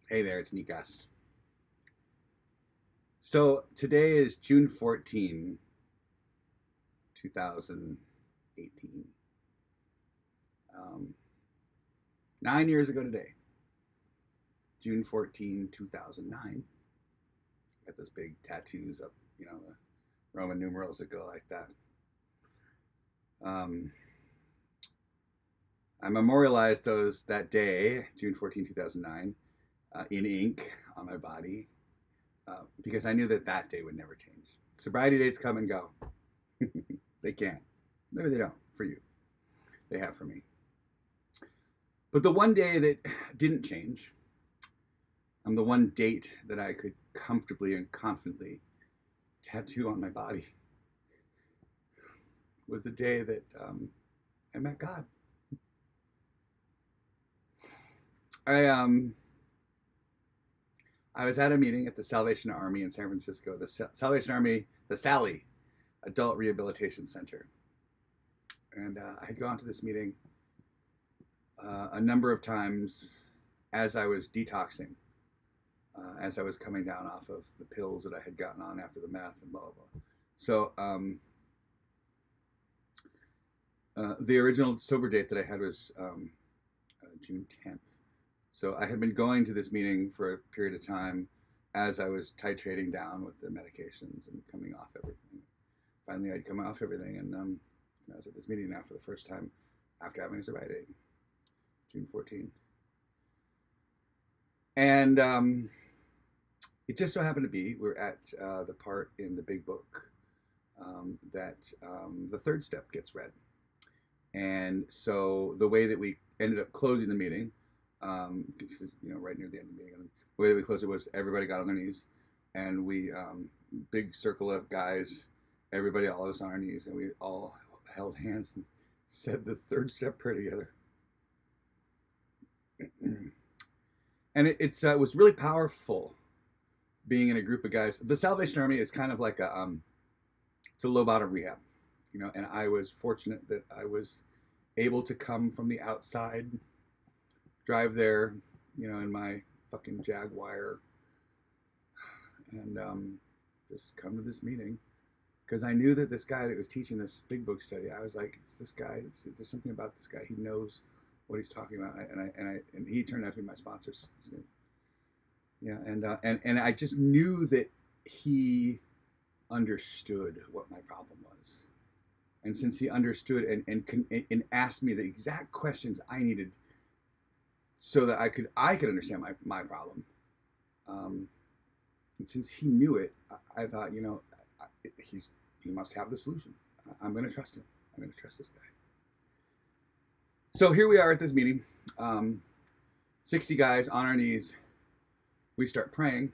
Hey there, it's Nikas. So today is June 14, 2018. 9 years ago today, June 14, 2009. Got those big tattoos up, the Roman numerals that go like that. Um, I memorialized those that day, June 14, 2009, in ink on my body because I knew that that day would never change. Sobriety dates come and go. They can. Maybe they don't for you. They have for me. But the one day that didn't change, the one date that I could comfortably and confidently tattoo on my body, was the day that I met God. I I was at a meeting at the Salvation Army in San Francisco, the Salvation Army, the Sally Adult Rehabilitation Center, and I had gone to this meeting a number of times as I was detoxing, as I was coming down off of the pills that I had gotten on after the meth and blah blah blah. So the original sober date that I had was June 10th. So I had been going to this meeting for a period of time as I was titrating down with the medications and coming off everything. Finally, I'd come off everything, and I was at this meeting now for the first time after having a sobriety date, June 14. And it just so happened to be we're at the part in the big book that the third step gets read. And so the way that we ended up closing the meeting, right near the end of the meeting, the way that we closed it was everybody got on their knees, and we, big circle of guys, everybody, all of us on our knees, and we all held hands and said the third step prayer together. And it was really powerful being in a group of guys. The Salvation Army is kind of like it's a low bottom rehab, and I was fortunate that I was able to come from the outside, drive there, in my fucking Jaguar, and just come to this meeting because I knew that this guy that was teaching this big book study, I was like, it's this guy. There's something about this guy. He knows what he's talking about, and he turned out to be my sponsor. Yeah, and I just knew that he understood what my problem was, and since he understood and asked me the exact questions I needed, so that I could understand my problem, and since he knew it, I thought, he must have the solution. I'm going to trust him. I'm going to trust this guy. So here we are at this meeting, 60 guys on our knees. We start praying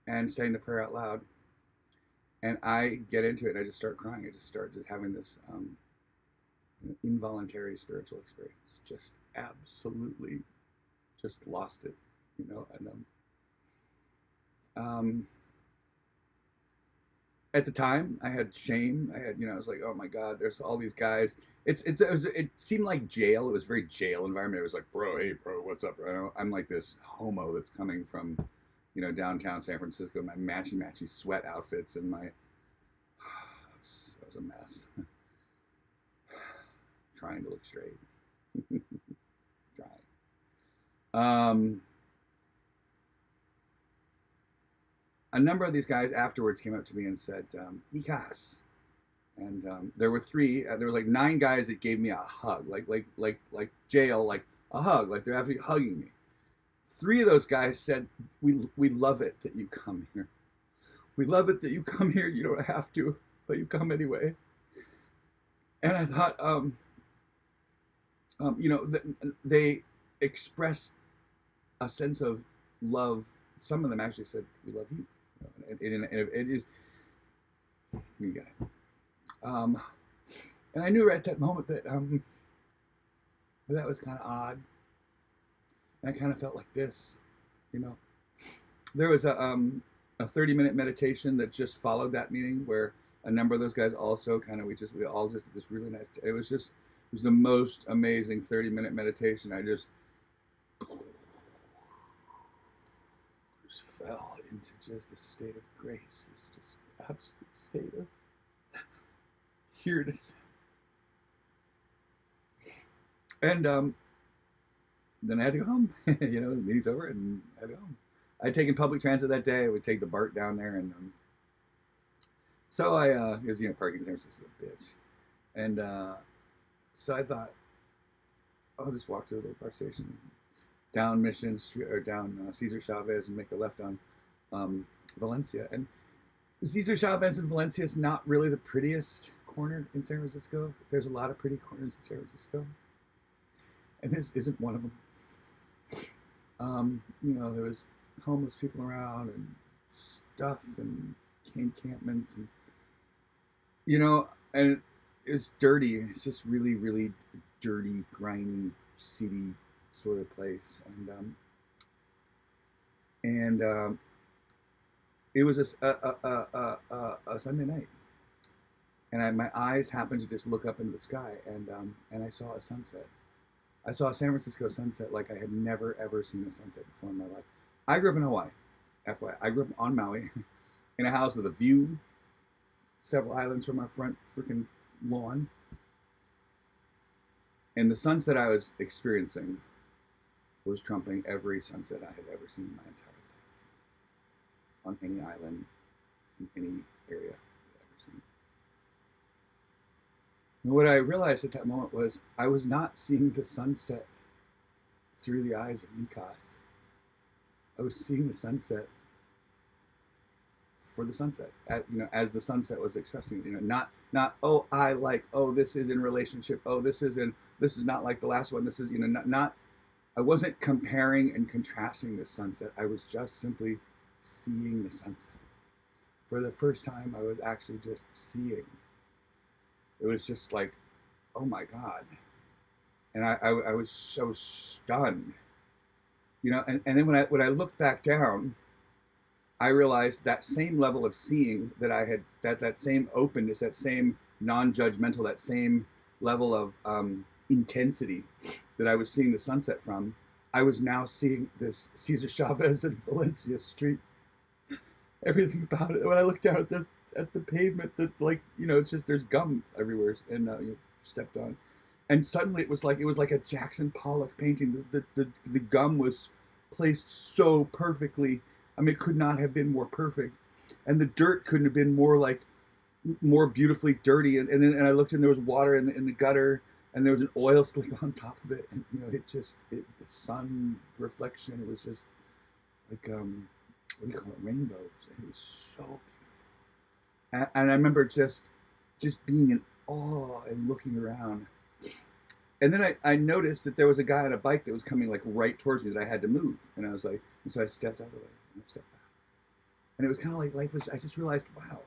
and saying the prayer out loud, and I get into it and I just start crying. I just start having this involuntary spiritual experience. Just absolutely just lost it, and at the time I had shame. I was like, oh my God, there's all these guys. It seemed like jail. It was very jail environment. It was like, bro, hey bro, what's up, bro? I'm like this homo that's coming from, downtown San Francisco, my matchy sweat outfits and my, that was a mess. Trying to look straight. Trying. A number of these guys afterwards came up to me and said, Nikas. And there were three. There were like 9 guys that gave me a hug, like jail, like a hug, like they're actually hugging me. 3 of those guys said, "We love it that you come here. We love it that you come here. You don't have to, but you come anyway." And I thought, they expressed a sense of love. Some of them actually said, "We love you." And it is, you get it. And I knew right at that moment that that was kind of odd. And I kind of felt like this, There was a 30-minute meditation that just followed that meeting where a number of those guys also we all just did this really nice. It was the most amazing 30-minute meditation. I just just fell into just a state of grace, this just absolute state of here-ness. And then I had to go home. You know, the meeting's over, and I had to go home. I'd taken public transit that day. I would take the BART down there, and so it was, you know, parking in San Francisco is a bitch. And so I thought, I'll just walk to the little BART station, down Mission Street, or down Cesar Chavez, and make a left on Valencia. And Cesar Chavez and Valencia is not really the prettiest corner in San Francisco. There's a lot of pretty corners in San Francisco, and this isn't one of them. You know, there was homeless people around and stuff and encampments, and you know, and it was dirty. It's just really, really dirty, grimy, city sort of place, and it was a Sunday night, and my eyes happened to just look up into the sky, and I saw a sunset. I saw a San Francisco sunset like I had never ever seen a sunset before in my life. I grew up in Hawaii, FYI. I grew up on Maui, in a house with a view, several islands from our front freaking lawn, and the sunset I was experiencing was trumping every sunset I had ever seen in my entire life, on any island, in any area I've ever seen. And what I realized at that moment was I was not seeing the sunset through the eyes of Nikos. I was seeing the sunset for the sunset, you know, as the sunset was expressing, you know, not oh, I like, oh, this is in relationship, oh, this is not like the last one, this is, you know, not I wasn't comparing and contrasting the sunset. I was just simply seeing the sunset. For the first time, I was actually just seeing. It was just like, oh my God. And I was so stunned. You know, and then when I looked back down, I realized that same level of seeing that I had, that same openness, that same non-judgmental, that same level of intensity that I was seeing the sunset from, I was now seeing this Cesar Chavez and Valencia Street. Everything about it. When I looked down at the pavement, that, like, you know, it's just, there's gum everywhere, and you stepped on, and suddenly it was like a Jackson Pollock painting. The gum was placed so perfectly. I mean, it could not have been more perfect, and the dirt couldn't have been more beautifully dirty. And I looked, and there was water in the gutter, and there was an oil slick on top of it, and you know, the sun reflection. It was just like what do you call it, rainbows, and it was so beautiful. And I remember just being in awe and looking around. And then I noticed that there was a guy on a bike that was coming like right towards me that I had to move, and I was like, and so I stepped out of the way. And I stepped back. And it was kind of like life was, I just realized, wow,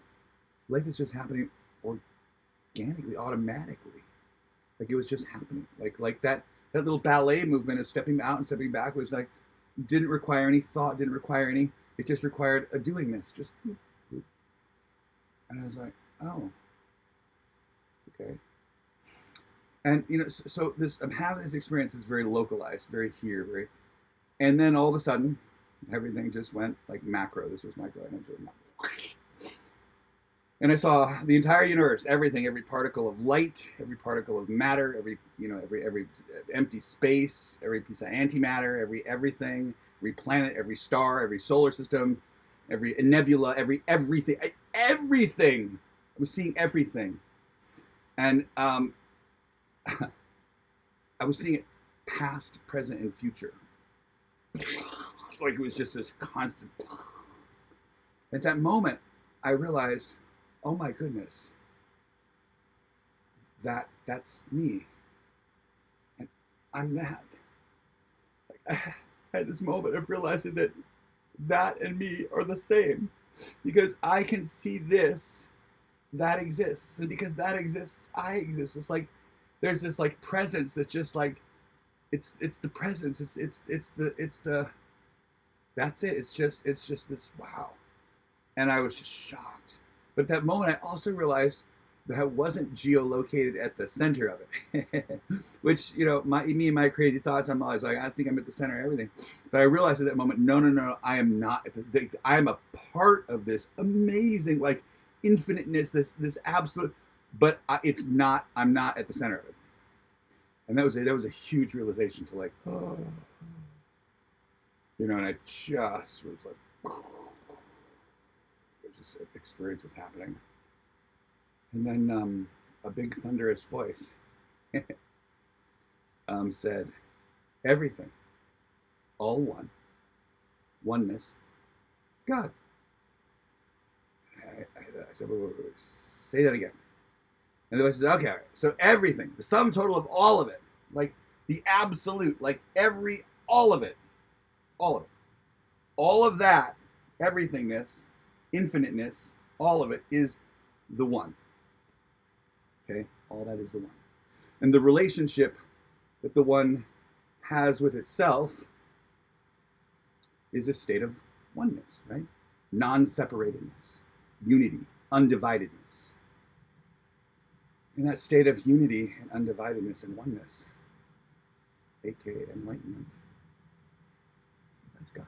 life is just happening organically, automatically. Like it was just happening. Like that little ballet movement of stepping out and stepping back was like, didn't require any thought, it just required a doingness. Just, and I was like, oh, okay. And, you know, so I'm having this experience is very localized, very here, and then all of a sudden, everything just went like macro. This was micro, and and I saw the entire universe, everything, every particle of light, every particle of matter, every empty space, every piece of antimatter, everything, every planet, every star, every solar system, every nebula, everything. I was seeing everything, and I was seeing it past, present, and future. Like it was just this constant. At that moment, I realized, oh my goodness, that's me, and I'm that. Like, I had this moment of realizing that and me are the same, because I can see this, that exists, and because that exists, I exist. It's like there's this like presence that's just like it's the presence. It's the that's it. It's just this wow. And I was just shocked. But at that moment, I also realized that wasn't geolocated at the center of it. Which, me and my crazy thoughts, I'm always like, I think I'm at the center of everything. But I realized at that moment, no, I am not. I am a part of this amazing, like, infiniteness, this absolute, but it's not, I'm not at the center of it. And that was a huge realization to, like, oh, and I just was like, this experience was happening. And then a big thunderous voice said, everything, all one, oneness, God. I said, wait, say that again. And the voice said, okay, so everything, the sum total of all of it, like the absolute, like all of it, all of that, everythingness, infiniteness, all of it is the one. Okay, all that is the one. And the relationship that the one has with itself is a state of oneness, right? Non-separatedness, unity, undividedness. In that state of unity and undividedness and oneness, aka enlightenment, that's God.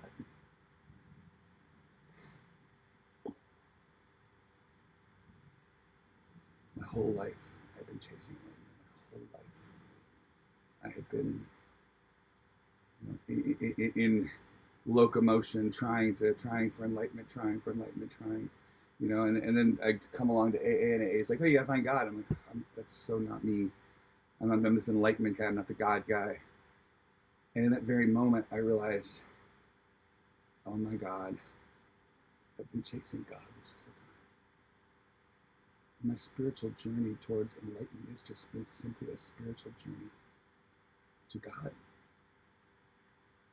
My whole life, I've been chasing enlightenment. My whole life, I had been in locomotion, trying for enlightenment, and then I come along to AA, and AA is like, oh, you gotta find God. I'm like, that's so not me. I'm this enlightenment guy. I'm not the God guy. And in that very moment, I realized, oh my God, I've been chasing God this whole time. My spiritual journey towards enlightenment has just been simply a spiritual journey to God.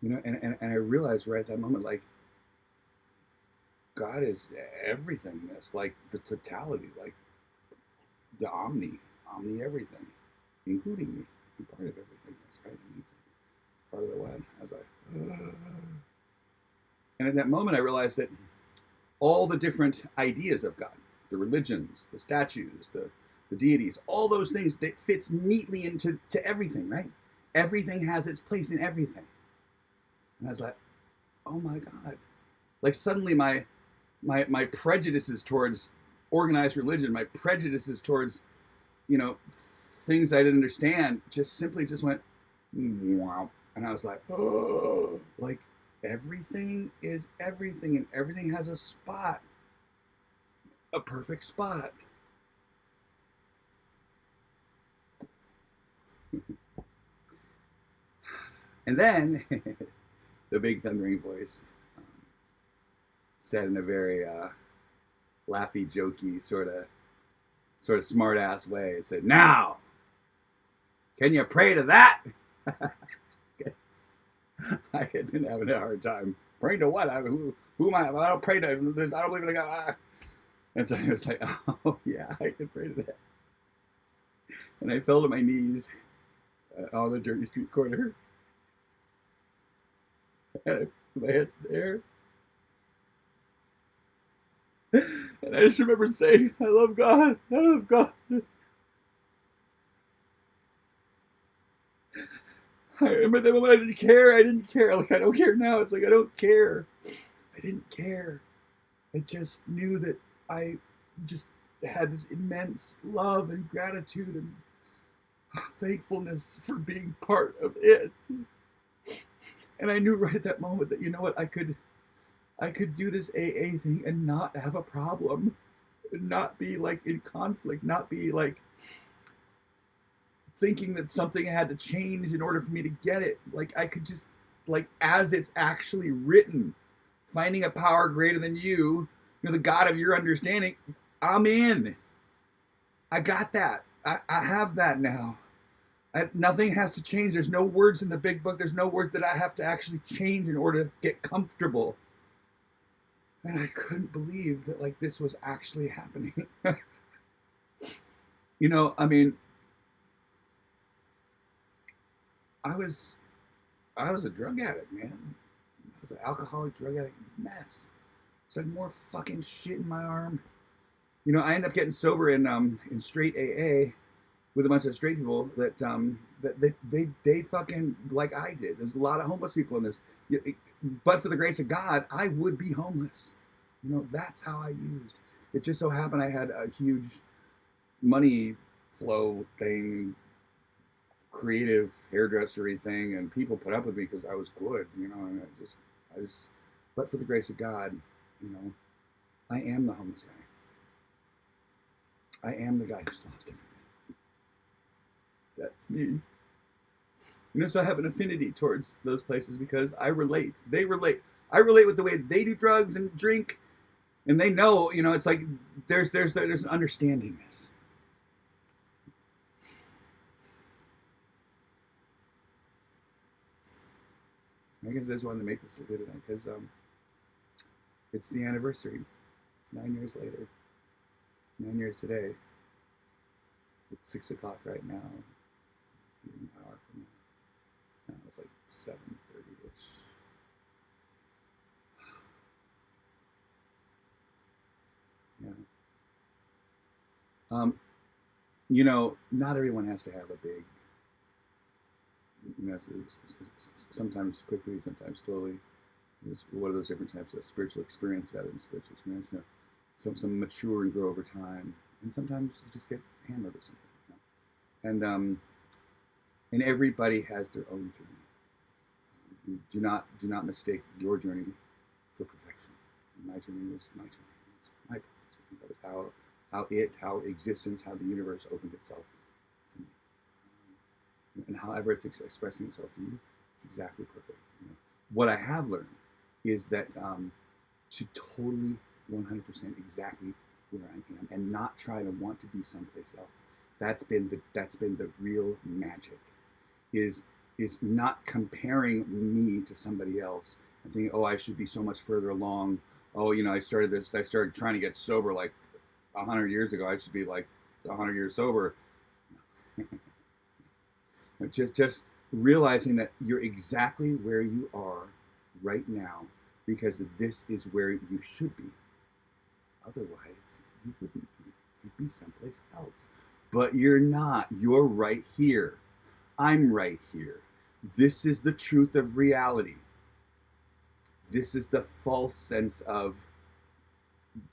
And I realized right at that moment, like, God is everythingness, like the totality, like the omni everything, including me. I'm part of everythingness, right? I'm part of the one. I was like, and at that moment, I realized that all the different ideas of God, the religions, the statues, the deities, all those things that fits neatly into everything, right? Everything has its place in everything. And I was like, oh my God. Like suddenly my prejudices towards organized religion, my prejudices towards, things I didn't understand, just simply went, wow. And I was like, oh, like everything is everything, and everything has a spot, a perfect spot. And then the big thundering voice said in a very laughy, jokey, sort of smart ass way, it said, now, can you pray to that? I had been having a hard time praying to what? Who am I? I don't pray to. I don't believe in a God. And so I was like, oh yeah, I can pray to that. And I fell to my knees on the dirty street corner, and I put my hands there, and I just remember saying, I love God. I love God. I remember that moment I didn't care. Like, I don't care now. It's like, I don't care. I didn't care. I just knew that I just had this immense love and gratitude and thankfulness for being part of it. And I knew right at that moment that, you know what, I could do this AA thing and not have a problem, not be like in conflict, not be like thinking that something had to change in order for me to get it. Like, I could just, like, as it's actually written, finding a power greater than you, the God of your understanding, I'm in. I got that. I have that now. Nothing has to change. There's no words in the big book. There's no words that I have to actually change in order to get comfortable. And I couldn't believe that, like, this was actually happening. I mean, I was a drug addict, man. I was an alcoholic, drug addict mess. It's like more fucking shit in my arm You know, I ended up getting sober in straight AA with a bunch of straight people that they fucking like I did. There's a lot of homeless people in this, but for the grace of God, I would be homeless. You know, that's how I used. It just so happened I had a huge money flow thing, creative hairdressery thing, and people put up with me because I was good. You know, and I just, but for the grace of God, you know, I am the homeless guy. I am the guy who's lost everything. That's me. You know, so I have an affinity towards those places because I relate. They relate. I relate with the way they do drugs and drink, and they know. You know, it's like there's an understanding this. I guess I just wanted to make this video tonight because it's the anniversary. It's 9 years later. 9 years today. It's 6 o'clock right now. An hour from now. It's like 7:30-ish. Yeah. You know, not everyone has to have a big, you know, sometimes quickly, sometimes slowly. There's one of those different types of spiritual experience rather than spiritual experience. You know, some mature and grow over time, and sometimes you just get hammered or something. You know? And everybody has their own journey. Do not mistake your journey for perfection. My journey was my journey. It was my perfection. That was how existence, how the universe opened itself to me. And however it's expressing itself to you, it's exactly perfect. You know? What I have learned is that to totally 100% exactly where I am and not try to want to be someplace else. That's been the real magic. Is not comparing me to somebody else and thinking, oh, I should be so much further along. Oh, you know, I started trying to get sober like 100 years ago. I should be like 100 years sober. just realizing that you're exactly where you are right now because this is where you should be. Otherwise, you wouldn't be. You'd be someplace else. But you're not. You're right here. I'm right here. This is the truth of reality. This is the false sense of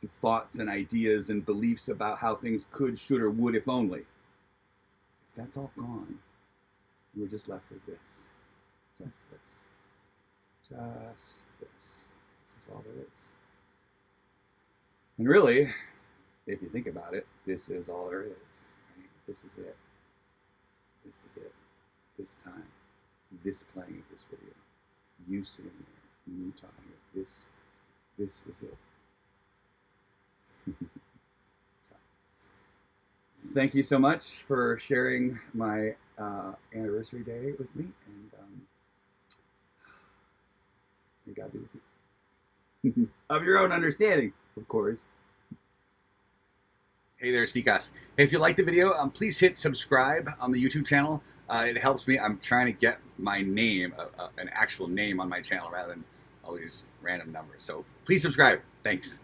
the thoughts and ideas and beliefs about how things could, should, or would if only. If that's all gone, we're just left with this. Just this. Just this. This is all there is. And really, if you think about it, this is all there is. Right? This is it. This is it. This time. This playing of this video. You sitting there. Me talking. This is it. So, thank you so much for sharing my anniversary day with me, and may God be with you. Of your own understanding, of course. Hey there, Stikas. Hey, if you liked the video, please hit subscribe on the YouTube channel. It helps me. I'm trying to get my name, an actual name on my channel rather than all these random numbers. So please subscribe. Thanks.